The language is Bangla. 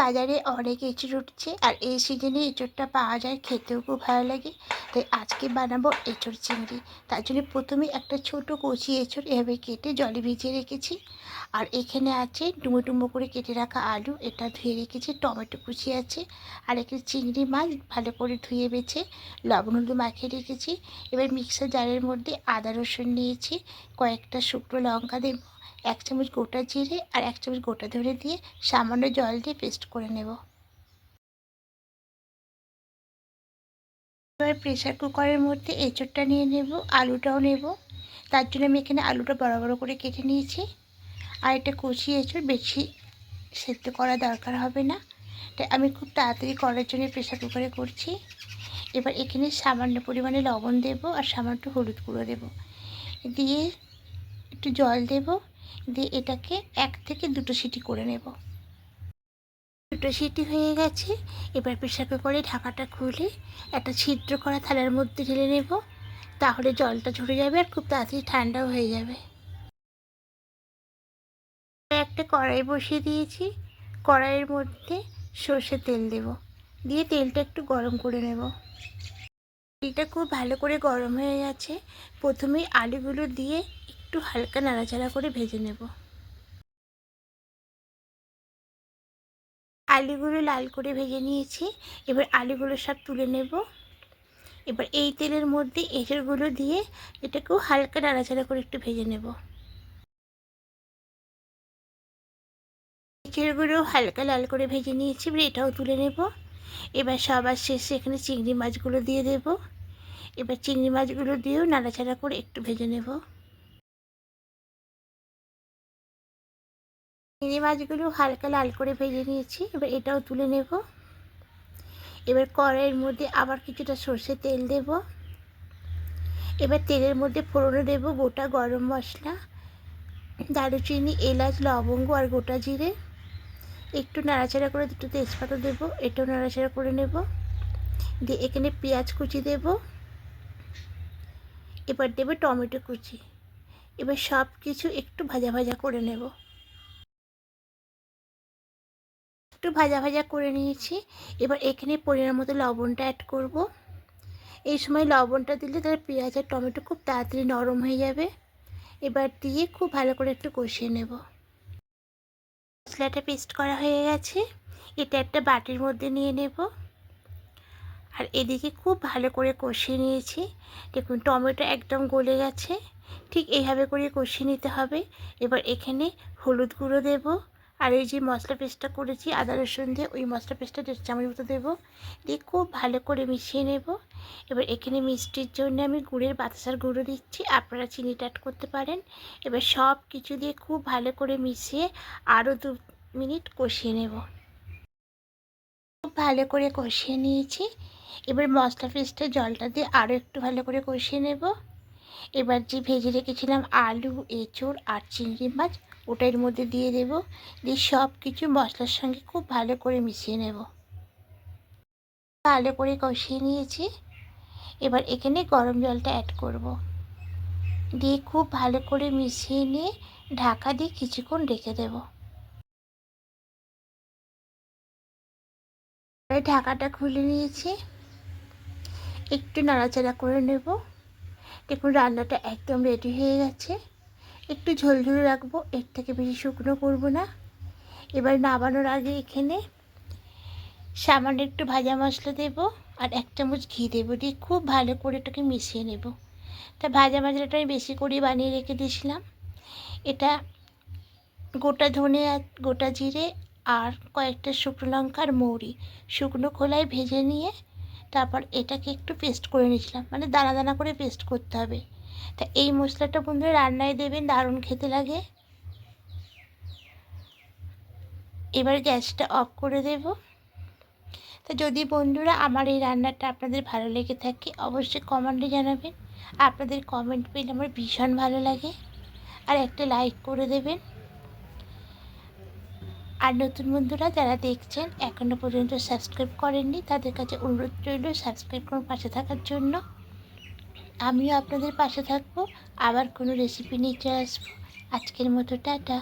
বাজারে অনেক এঁচোড় উঠছে, আর এই সিজনে এঁচোড়টা পাওয়া যায়, খেতেও খুব ভালো লাগে। তাই আজকে বানাবো এঁচোড় চিংড়ি। তার জন্য প্রথমে একটা ছোট কচি এঁচোড় এভাবে কেটে জলে ভিজিয়ে রেখেছি। আর এখানে আছে ডুমো ডুমো করে কেটে রাখা আলু, এটা ধুয়ে রেখেছি। টমেটো কুচি আছে, আর একটা চিংড়ি মাছ ভালো করে ধুয়ে বেছে লবণ হলুদ মাখিয়ে রেখেছি। এবার মিক্সার জারের মধ্যে আদা রসুন নিয়েছি, কয়েকটা শুকনো লঙ্কা দেব, 1 চামচ গোটা জিরে আর 1 চামচ গোটা ধরে দিয়ে সামান্য জল দিয়ে পেস্ট করে নেব। এবার প্রেসার কুকারের মধ্যে এঁচোড়টা নিয়ে নেব, আলুটাও নেব। তার জন্য আমি এখানে আলুটা বড় বড় করে কেটে নিয়েছি। আর এটা কচি এঁচোড়, বেশি সেদ্ধ করা দরকার হবে না, তাই আমি খুব তাড়াতাড়ি করার জন্য প্রেসার কুকারে করছি। এবার এখানে সামান্য পরিমাণে লবণ দেব আর সামান্য হলুদ গুঁড়ো দেব, দিয়ে একটু জল দেব, দিয়ে এটাকে 1 থেকে 2টো সিটি করে নেব। 2টো সিটি হয়ে গেছে। এবার প্রেসার কুকারে ঢাকাটা খুলে একটা ছিদ্র করা থালার মধ্যে ঢেলে নেব, তাহলে জলটা ঝরে যাবে আর খুব তাড়াতাড়ি ঠান্ডাও হয়ে যাবে। একটা কড়াই বসিয়ে দিয়েছি, কড়াইয়ের মধ্যে সর্ষের তেল দেব, দিয়ে তেলটা একটু গরম করে নেব। তেলটা খুব ভালো করে গরম হয়ে গেছে। প্রথমেই আলুগুলো দিয়ে একটু হালকা নাড়াচাড়া করে ভেজে নেব। আলুগুলো লাল করে ভেজে নিয়েছি, এবার আলুগুলো সব তুলে নেব। এবার এই তেলের মধ্যে এঁচোড়গুলো দিয়ে এটাকেও হালকা নাড়াচাড়া করে একটু ভেজে নেব। এঁচোড়গুলো হালকা লাল করে ভেজে নিয়েছি, এবার এটাও তুলে নেব। এবার সবার শেষে এখানে চিংড়ি মাছগুলো দিয়ে দেব। এবার চিংড়ি মাছগুলো দিয়েও নাড়াচাড়া করে একটু ভেজে নেব। চিংড়ি মাছগুলো হালকা লাল করে ভেজে নিয়েছি, এবার এটাও তুলে নেব। এবার কড়াইয়ের মধ্যে আবার কিছুটা সর্ষের তেল দেব। এবার তেলের মধ্যে ফোড়নে দেব গোটা গরম মশলা, দারুচিনি, এলাচ, লবঙ্গ আর গোটা জিরে। একটু নাড়াচাড়া করে 2টো তেজপাতা দেব, এটাও নাড়াচাড়া করে নেব। দিয়ে এখানে পেঁয়াজ কুচি দেব, এবার দেবে টমেটো কুচি। এবার সব কিছু একটু ভাজা ভাজা করে নেব। একটু ভাজা ভাজা করে নিয়েছি। এবার এখানে পরিমাণ মতো লবণটা অ্যাড করব। এই সময় লবণটা দিলে তাহলে পেঁয়াজ আর টমেটো খুব তাড়াতাড়ি নরম হয়ে যাবে। এবার দিয়ে খুব ভালো করে একটু কষিয়ে নেব। মশলাটা পেস্ট করা হয়ে গেছে, এটা একটা বাটির মধ্যে নিয়ে নেব। আর এদিকে খুব ভালো করে কষিয়ে নিয়েছি। দেখুন টমেটো একদম গলে গেছে, ঠিক এইভাবে করে কষিয়ে নিতে হবে। এবার এখানে হলুদ গুঁড়ো দেব, আর এই যে মশলা পেস্টটা করেছি আদা রসুন দিয়ে, ওই মশলা পেস্টটা 1.5 চামচ মতো দেবো, দিয়ে খুব ভালো করে মিশিয়ে নেব। এবার এখানে মিষ্টির জন্য আমি গুড়ের বাতাসার গুঁড়ো দিচ্ছি, আপনারা চিনিটা অ্যাড করতে পারেন। এবার সব কিছু দিয়ে খুব ভালো করে মিশিয়ে আরও 2 মিনিট কষিয়ে নেব। খুব ভালো করে কষিয়ে নিয়েছি। এবার মশলা পেস্টের জলটা দিয়ে আরও একটু ভালো করে কষিয়ে নেব। এবার যে ভেজে রেখেছিলাম আলু, এঁচোড় আর চিংড়ি মাছ, ওটা এর মধ্যে দিয়ে দেব, দিয়ে সব কিছু মশলার সঙ্গে খুব ভালো করে মিশিয়ে নেব। ভালো করে কষিয়ে নিয়েছি। এবার এখানে গরম জলটা অ্যাড করব, দিয়ে খুব ভালো করে মিশিয়ে নিয়ে ঢাকা দিয়ে কিছুক্ষণ রেখে দেব। ঢাকাটা খুলে নিয়েছি, একটু নাড়াচাড়া করে নেব। দেখুন রান্নাটা একদম রেডি হয়ে গেছে। একটু ঝোল ঝোল রাখবো, এর থেকে বেশি শুকনো করব না। এবার নামানোর আগে এখানে সামান্য একটু ভাজা মশলা দেব আর 1 চামচ ঘি দেব, দিয়ে খুব ভালো করে এটাকে মিশিয়ে নেব। তা ভাজা মশলাটা আমি বেশি করে বানিয়ে রেখে দিয়েছিলাম। এটা গোটা ধনে আর গোটা জিরে আর কয়েকটা শুকনো লঙ্কা আর মৌরি শুকনো খোলায় ভেজে নিয়ে তারপর এটাকে একটু পেস্ট করে নিয়েছিলাম, মানে দানা দানা করে পেস্ট করতে হবে। তা এই মশলাটা বন্ধুরা রান্নায় দেবেন, দারুণ খেতে লাগে। এবার গ্যাসটা অফ করে দেব। তা যদি বন্ধুরা আমার এই রান্নাটা আপনাদের ভালো লেগে থাকে অবশ্যই কমেন্টে জানাবেন। আপনাদের কমেন্ট পেলে আমার ভীষণ ভালো লাগে। আর একটা লাইক করে দেবেন। আর নতুন বন্ধুরা যারা দেখছেন এখনও পর্যন্ত সাবস্ক্রাইব করেননি, তাদের কাছে অনুরোধ রইল সাবস্ক্রাইব করুন পাশে থাকার জন্য। আমিও আপনাদের পাশে থাকবো, আবার কোনো রেসিপি নিয়ে চলে আসবো। আজকের মতো টাটা।